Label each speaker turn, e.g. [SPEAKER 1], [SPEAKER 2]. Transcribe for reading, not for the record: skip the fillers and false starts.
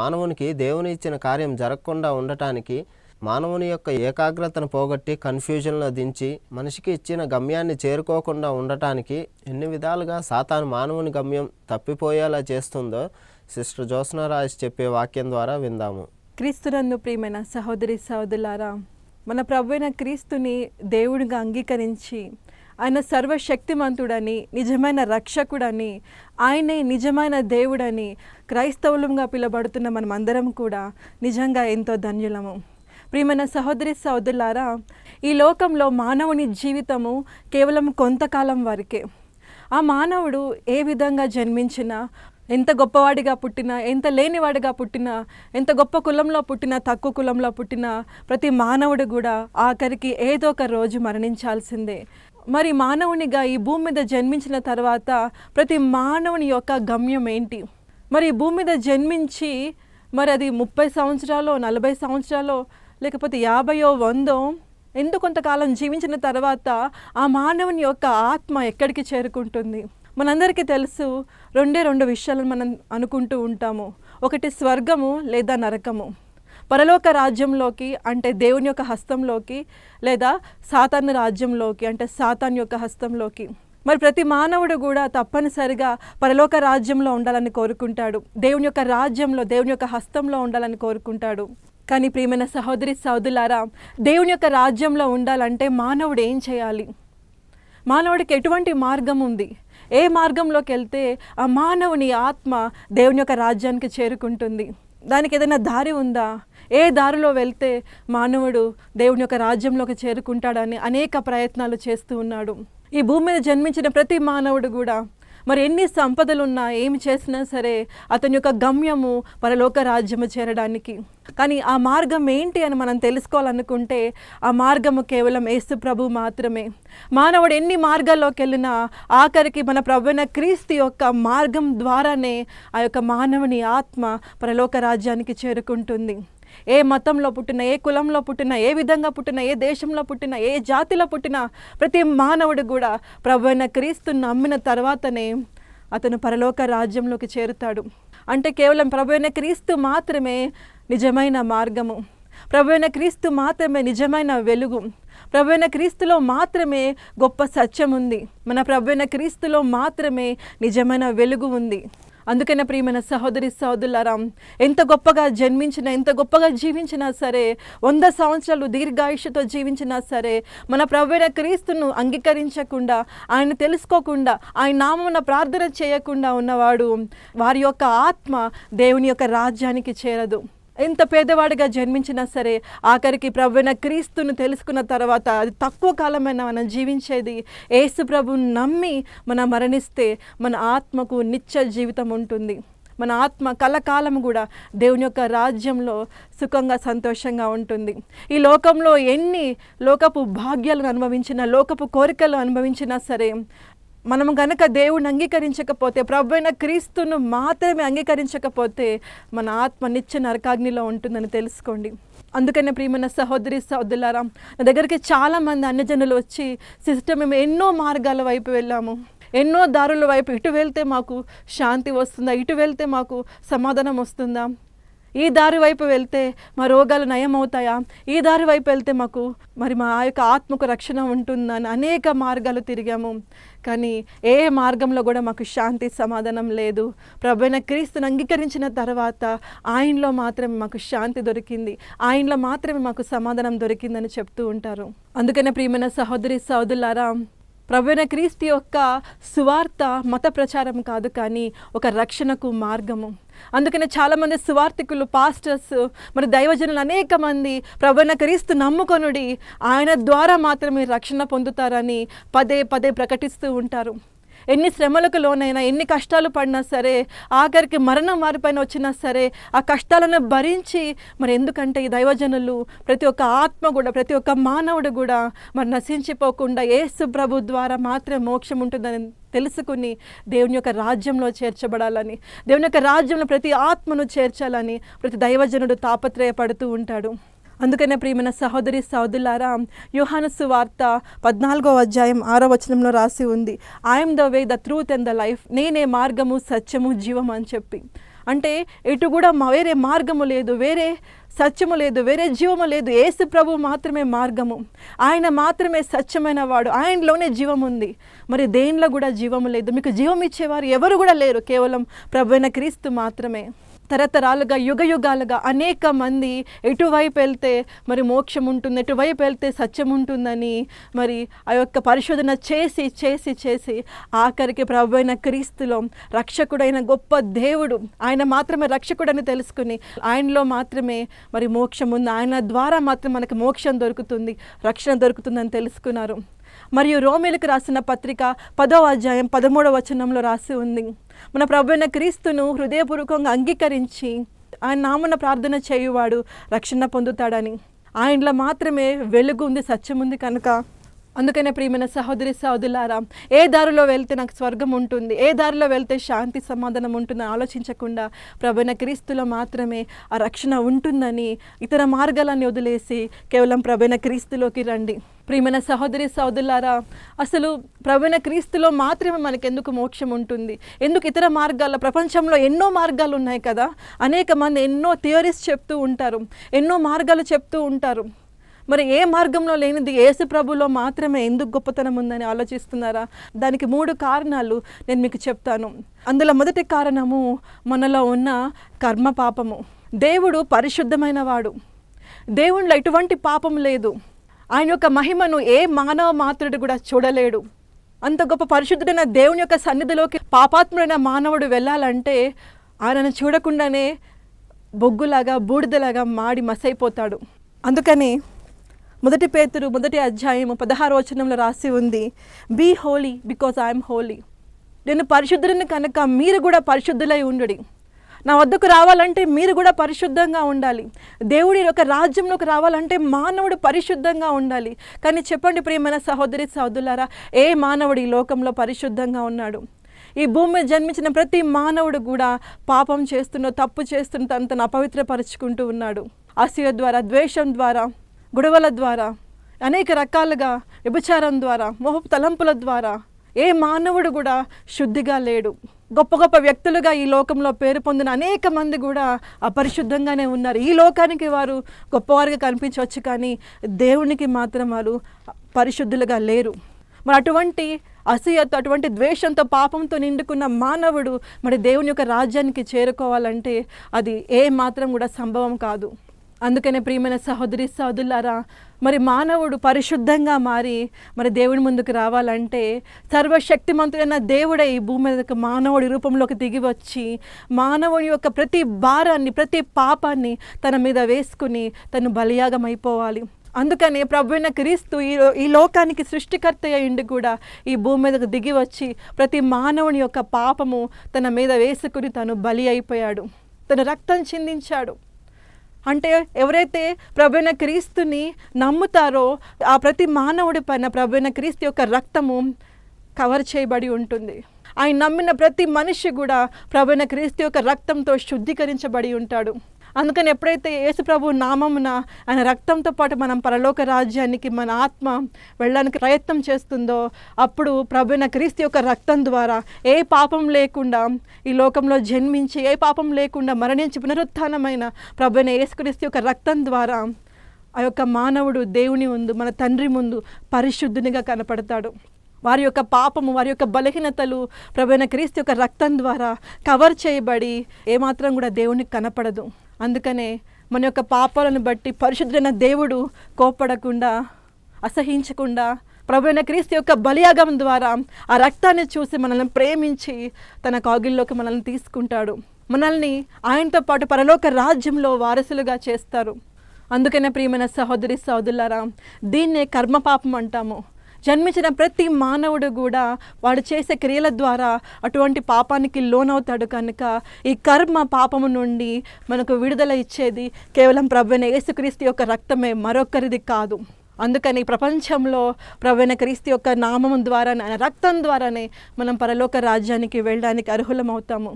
[SPEAKER 1] మానవునికి దేవుని ఇచ్చిన కార్యం జరగకుండా ఉండటానికి మానవుని యొక్క ఏకాగ్రతను పోగొట్టి కన్ఫ్యూజన్లో దించి మనిషికి ఇచ్చిన గమ్యాన్ని చేరుకోకుండా ఉండటానికి ఎన్ని విధాలుగా సాతాను మానవుని గమ్యం తప్పిపోయేలా చేస్తుందో సిస్టర్ జ్యోత్స్న రాజ్ చెప్పే వాక్యం ద్వారా విందాము.
[SPEAKER 2] క్రీస్తునందు ప్రియమైన సహోదరి సహోదరులారా, మన ప్రభువైన క్రీస్తుని దేవుడిగా అంగీకరించి ఆయన సర్వశక్తిమంతుడని, నిజమైన రక్షకుడని, ఆయనే నిజమైన దేవుడని క్రైస్తవులంగా పిలువబడుతున్న మనమందరం కూడా నిజంగా ఎంతో ధన్యులము. ప్రియమైన సహోదరి సహోదరులారా, ఈ లోకంలో మానవుని జీవితము కేవలం కొంతకాలం వరకే. ఆ మానవుడు ఏ విధంగా జన్మించినా, ఎంత గొప్పవాడిగా పుట్టినా, ఎంత లేనివాడిగా పుట్టినా, ఎంత గొప్ప కులంలో పుట్టినా, తక్కువ కులంలో పుట్టినా, ప్రతి మానవుడు కూడా ఆఖరికి ఏదో ఒక రోజు మరణించాల్సిందే. మరి మానవునిగా ఈ భూమి మీద జన్మించిన తర్వాత ప్రతి మానవుని యొక్క గమ్యం ఏంటి? మరి ఈ భూమి మీద జన్మించి మరి అది 30 సంవత్సరాలు, 40 సంవత్సరాలు, లేకపోతే 50, 100 ఎందుకు కొంతకాలం జీవించిన తర్వాత ఆ మానవుని యొక్క ఆత్మ ఎక్కడికి చేరుకుంటుంది? మనందరికీ తెలుసు, రెండు విషయాలను మనం అనుకుంటూ ఉంటాము. ఒకటి స్వర్గము లేదా నరకము. పరలోక రాజ్యంలోకి అంటే దేవుని యొక్క హస్తంలోకి, లేదా సాతాను రాజ్యంలోకి అంటే సాతాను యొక్క హస్తంలోకి. మరి ప్రతి మానవుడు కూడా తప్పనిసరిగా పరలోక రాజ్యంలో ఉండాలని కోరుకుంటాడు, దేవుని యొక్క రాజ్యంలో, దేవుని యొక్క హస్తంలో ఉండాలని కోరుకుంటాడు. కానీ ప్రియమైన సహోదరి సహోదరులారా, దేవుని యొక్క రాజ్యంలో ఉండాలంటే మానవుడు ఏం చేయాలి? మానవుడికి ఎటువంటి మార్గం ఉంది? ఏ మార్గంలోకి వెళ్తే ఆ మానవుని ఆత్మ దేవుని యొక్క రాజ్యానికి చేరుకుంటుంది? దానికి ఏదైనా దారి ఉందా? ఏ దారిలో వెళ్తే మానవుడు దేవుని యొక్క రాజ్యంలోకి చేరుకుంటాడని అనేక ప్రయత్నాలు చేస్తూ ఉన్నాడు. ఈ భూమి మీద జన్మించిన ప్రతి మానవుడు కూడా మరి ఎన్ని సంపదలున్నా, ఏమి చేసినా సరే అతని యొక్క గమ్యము పరలోక రాజ్యము చేరడానికి. కానీ ఆ మార్గం ఏంటి అని మనం తెలుసుకోవాలనుకుంటే ఆ మార్గము కేవలం యేసు ప్రభు మాత్రమే. మానవుడు ఎన్ని మార్గాల్లోకి వెళ్ళినా ఆఖరికి మన ప్రభువైన క్రీస్తు యొక్క మార్గం ద్వారానే ఆ యొక్క మానవుని ఆత్మ పరలోక రాజ్యానికి చేరుకుంటుంది. ఏ మతంలో పుట్టినా, ఏ కులంలో పుట్టినా, ఏ విధంగా పుట్టినా, ఏ దేశంలో పుట్టినా, ఏ జాతిలో పుట్టినా ప్రతి మానవుడు కూడా ప్రభువైన క్రీస్తుని నమ్మిన తర్వాతనే అతను పరలోక రాజ్యంలోకి చేరుతాడు. అంటే కేవలం ప్రభువైన క్రీస్తు మాత్రమే నిజమైన మార్గము, ప్రభువైన క్రీస్తు మాత్రమే నిజమైన వెలుగు, ప్రభువైన క్రీస్తులో మాత్రమే గొప్ప సత్యం ఉంది, మన ప్రభువైన క్రీస్తులో మాత్రమే నిజమైన వెలుగు ఉంది. అందుకనే ప్రియమైన సహోదరి సహోదరులారా, ఎంత గొప్పగా జన్మించినా, ఎంత గొప్పగా జీవించినా సరే, 100 సంవత్సరాలు దీర్ఘాయుష్యతో జీవించినా సరే, మన ప్రభువైన క్రీస్తును అంగీకరించకుండా, ఆయన తెలుసుకోకుండా, ఆయన నామమున ప్రార్థన చేయకుండా ఉన్నవాడు, వారి యొక్క ఆత్మ దేవుని యొక్క రాజ్యానికి చేరదు. ఎంత పేదవాడిగా జన్మించినా సరే ఆఖరికి ప్రభువైన క్రీస్తును తెలుసుకున్న తర్వాత అది తక్కువ కాలమైనా మనం జీవించేది యేసు ప్రభువుని నమ్మి మనం మరణిస్తే మన ఆత్మకు నిత్య జీవితం ఉంటుంది. మన ఆత్మ కలకాలం కూడా దేవుని యొక్క రాజ్యంలో సుఖంగా, సంతోషంగా ఉంటుంది. ఈ లోకంలో ఎన్ని లోకపు భాగ్యాలను అనుభవించినా, లోకపు కోరికలు అనుభవించినా సరే, మనము గనక దేవుడిని అంగీకరించకపోతే, ప్రభువైన క్రీస్తును మాత్రమే అంగీకరించకపోతే మన ఆత్మ నిత్య నరకాగ్నిలో ఉంటుందని తెలుసుకోండి. అందుకనే ప్రియమైన సహోదరి సహోదరులారా, నా దగ్గరికి చాలామంది అన్యజనులు వచ్చి, సిస్టర్ మేము ఎన్నో మార్గాల వైపు వెళ్ళాము, ఎన్నో దారుల వైపు, ఇటు వెళ్తే మాకు శాంతి వస్తుందా, ఇటు వెళ్తే మాకు సమాధానం వస్తుందా, ఈ దారి వైపు వెళ్తే మా రోగాలు నయమవుతాయా, ఈ దారి వైపు వెళ్తే మాకు మరి మా యొక్క ఆత్మకు రక్షణ ఉంటుందని అనేక మార్గాలు తిరిగాము. కానీ ఏ మార్గంలో కూడా మాకు శాంతి, సమాధానం లేదు. ప్రభువైన క్రీస్తుని అంగీకరించిన తర్వాత ఆయనలో మాత్రమే మాకు శాంతి దొరికింది, ఆయనలో మాత్రమే మాకు సమాధానం దొరికిందని చెప్తూ ఉంటారు. అందుకనే ప్రియమైన సహోదరి సహోదరులారా, ప్రభువైన క్రీస్తు యొక్క సువార్త మత ప్రచారం కాదు, కానీ ఒక రక్షణకు మార్గము. అందుకనే చాలామంది సువార్థికులు, పాస్టర్స్, మరి దైవజనులు అనేక మంది ప్రభువైన క్రీస్తు నమ్ముకొనుడి, ఆయన ద్వారా మాత్రమే రక్షణ పొందుతారని పదే పదే ప్రకటిస్తూ ఉంటారు. ఎన్ని శ్రమలకు లోనైనా, ఎన్ని కష్టాలు పడినా సరే, ఆఖరికి మరణం వారిపైన వచ్చినా సరే ఆ కష్టాలను భరించి, మరి ఎందుకంటే ఈ దైవజనులు ప్రతి ఒక్క ఆత్మ కూడా, ప్రతి ఒక్క మానవుడు కూడా మరి నశించిపోకుండా యేసు ప్రభు ద్వారా మాత్రమే మోక్షం ఉంటుందని తెలుసుకుని దేవుని యొక్క రాజ్యంలో చేర్చబడాలని, దేవుని యొక్క రాజ్యంలో ప్రతి ఆత్మను చేర్చాలని ప్రతి దైవజనుడు తాపత్రయపడుతూ ఉంటాడు. అందుకనే ప్రియమైన సహోదరి సహోదరులారా, యోహాను సువార్త 14వ అధ్యాయం 6వ వచనంలో రాసి ఉంది, I'm the way, the truth and the life, నేనే మార్గము సత్యము జీవము అని చెప్పి. అంటే ఎటు కూడా వేరే మార్గము లేదు, వేరే సత్యము లేదు, వేరే జీవము లేదు. యేసు ప్రభు మాత్రమే మార్గము, ఆయన మాత్రమే సత్యమైన వాడు, ఆయనలోనే జీవం ఉంది. మరి దేనిలో కూడా జీవము లేదు. మీకు జీవం ఇచ్చేవారు ఎవరు కూడా లేరు, కేవలం ప్రభువైన క్రీస్తు మాత్రమే. తరతరాలుగా యుగయుగాలుగా అనేక మంది ఎటువైపు వెళ్తే మరి మోక్షం ఉంటుంది, ఎటువైపు వెళ్తే సత్యం ఉంటుందని మరి ఆ యొక్క పరిశోధన చేసి చేసి చేసి ఆఖరికి ప్రభువైన క్రీస్తులో రక్షకుడైన గొప్ప దేవుడు, ఆయన మాత్రమే రక్షకుడని తెలుసుకుని ఆయనలో మాత్రమే మరి మోక్షం ఉంది, ఆయన ద్వారా మాత్రం మనకి మోక్షం దొరుకుతుంది, రక్షణ దొరుకుతుందని తెలుసుకున్నారు. మరియు రోమీలకు రాసిన పత్రిక 10వ అధ్యాయం 13వ వచనంలో రాసి ఉంది, మన ప్రభువైన క్రీస్తును హృదయపూర్వకంగా అంగీకరించి ఆయన నామమున ప్రార్థన చేయువాడు రక్షణ పొందుతాడని. ఆయనలో మాత్రమే వెలుగు ఉంది, సత్యం ఉంది కనుక. అందుకనే ప్రియమైన సహోదరి సహోదరులారా, ఏ దారిలో వెళ్తే నాకు స్వర్గం ఉంటుంది, ఏ దారిలో వెళ్తే శాంతి సమాధానం ఉంటుందని ఆలోచించకుండా ప్రభువైన క్రీస్తులో మాత్రమే ఆ రక్షణ ఉంటుందని ఇతర మార్గాలన్నీ వదిలేసి కేవలం ప్రభువైన క్రీస్తులోకి రండి. ప్రియమైన సహోదరి సహోదరులారా, అసలు ప్రభువైన క్రీస్తులో మాత్రమే మనకెందుకు మోక్షం ఉంటుంది? ఎందుకు ఇతర మార్గాల, ప్రపంచంలో ఎన్నో మార్గాలు ఉన్నాయి కదా, అనేక మంది ఎన్నో థియరీస్ చెప్తూ ఉంటారు, ఎన్నో మార్గాలు చెప్తూ ఉంటారు. మరి ఏ మార్గంలో లేనిది యేసు ప్రభులో మాత్రమే ఎందుకు గొప్పతనం ఉందని ఆలోచిస్తున్నారా? దానికి 3 కారణాలు నేను మీకు చెప్తాను. అందులో మొదటి కారణము మనలో ఉన్న కర్మ పాపము. దేవుడు పరిశుద్ధమైన వాడు, దేవునిలో ఎటువంటి పాపం లేదు. ఆయన యొక్క మహిమను ఏ మానవ మాత్రుడు కూడా చూడలేడు. అంత గొప్ప పరిశుద్ధుడైన దేవుని యొక్క సన్నిధిలోకి పాపాత్ముడైన మానవుడు వెళ్ళాలంటే ఆయనను చూడకుండానే బొగ్గులాగా బూడిదలాగా మాడి మసైపోతాడు. అందుకని 1 పేతురు 1వ అధ్యాయం 16వ వచనంలో రాసి ఉంది, be holy because I'm holy. నేను పరిశుద్ధుడిని కనుక మీరు కూడా పరిశుద్ధులై ఉండుడి. నా వద్దకు రావాలంటే మీరు కూడా పరిశుద్ధంగా ఉండాలి. దేవుడి యొక్క రాజ్యంలోకి రావాలంటే మానవుడు పరిశుద్ధంగా ఉండాలి. కానీ చెప్పండి ప్రియమైన సహోదరి సహోదరులారా, ఏ మానవుడు ఈ లోకంలో పరిశుద్ధంగా ఉన్నాడు? ఈ భూమి మీద జన్మించిన ప్రతి మానవుడు కూడా పాపం చేస్తున్న, తప్పు చేస్తున్న, తనను అపవిత్రపరుచుకుంటూ ఉన్నాడు. అసూయ ద్వారా, ద్వేషం ద్వారా, గొడవల ద్వారా, అనేక రకాలుగా వ్యభిచారం ద్వారా, మోహపు తలంపుల ద్వారా ఏ మానవుడు కూడా శుద్ధిగా లేడు. గొప్ప గొప్ప వ్యక్తులుగా ఈ లోకంలో పేరు పొందిన అనేక మంది కూడా అపరిశుద్ధంగానే ఉన్నారు. ఈ లోకానికి వారు గొప్పవారిగా కనిపించవచ్చు, కానీ దేవునికి మాత్రం వారు పరిశుద్ధులుగా లేరు. మరి అటువంటి అసూయతో, అటువంటి ద్వేషంతో, పాపంతో నిండుకున్న మానవుడు మరి దేవుని యొక్క రాజ్యానికి చేరుకోవాలంటే అది ఏ మాత్రం కూడా సంభవం కాదు. అందుకనే ప్రియమైన సహోదరి సహోదరులారా, మరి మానవుడు పరిశుద్ధంగా మారి మరి దేవుని ముందుకు రావాలంటే సర్వశక్తిమంతుడైన దేవుడే ఈ భూమి మీదకి మానవుడి రూపంలోకి దిగి వచ్చి మానవుని యొక్క ప్రతి భారాన్ని, ప్రతి పాపాన్ని తన మీద వేసుకుని తను బలియాగం అయిపోవాలి. అందుకని ప్రభువైన క్రీస్తు ఈ లోకానికి సృష్టికర్త అయ్యిండి కూడా ఈ భూమి మీదకు దిగి వచ్చి ప్రతి మానవుని యొక్క పాపము తన మీద వేసుకుని తను బలి అయిపోయాడు, తన రక్తం చిందించాడు. అంటే ఎవరైతే ప్రభువైన క్రీస్తుని నమ్ముతారో ఆ ప్రతి మానవుడి పైన ప్రభువైన క్రీస్తు యొక్క రక్తము కవర్ చేయబడి ఉంటుంది. ఆయన నమ్మిన ప్రతి మనిషి కూడా ప్రభువైన క్రీస్తు యొక్క రక్తంతో శుద్ధీకరించబడి ఉంటాడు. అందుకని ఎప్పుడైతే యేసు ప్రభు నామమున ఆయన రక్తంతో పాటు మనం పరలోక రాజ్యానికి మన ఆత్మ వెళ్ళడానికి ప్రయత్నం చేస్తుందో అప్పుడు ప్రభువైన క్రీస్తు యొక్క రక్తం ద్వారా ఏ పాపం లేకుండా ఈ లోకంలో జన్మించి, ఏ పాపం లేకుండా మరణించి పునరుత్థానమైన ప్రభువైన యేసుక్రీస్తు యొక్క రక్తం ద్వారా ఆ యొక్క మానవుడు దేవుని ముందు, మన తండ్రి ముందు పరిశుద్ధునిగా కనపడతాడు. వారి యొక్క పాపము, వారి యొక్క బలహీనతలు ప్రభువైన క్రీస్తు యొక్క రక్తం ద్వారా కవర్ చేయబడి ఏమాత్రం కూడా దేవునికి కనపడదు. అందుకనే మన యొక్క పాపాలను బట్టి పరిశుద్ధుడైన దేవుడు కోపడకుండా, అసహించకుండా ప్రభువైన క్రీస్తు యొక్క బలియాగం ద్వారా ఆ రక్తాన్ని చూసి మనల్ని ప్రేమించి తన కాగిల్లోకి మనల్ని తీసుకుంటాడు. మనల్ని ఆయనతో పాటు పరలోక రాజ్యంలో వారసులుగా చేస్తారు. అందుకనే ప్రియమైన సహోదరి సహోదరులారా, దీన్నే కర్మపాపం అంటాము. జన్మించిన ప్రతి మానవుడు కూడా వాడు చేసే క్రియల ద్వారా అటువంటి పాపానికి లోనవుతాడు. కనుక ఈ కర్మ పాపము నుండి మనకు విడుదల ఇచ్చేది కేవలం ప్రభువైన యేసుక్రీస్తు యొక్క రక్తమే, మరొకరిది కాదు. అందుకని ప్రపంచంలో ప్రభువైన క్రీస్తు యొక్క నామం ద్వారా, రక్తం ద్వారానే మనం పరలోక రాజ్యానికి వెళ్ళడానికి అర్హులమవుతాము.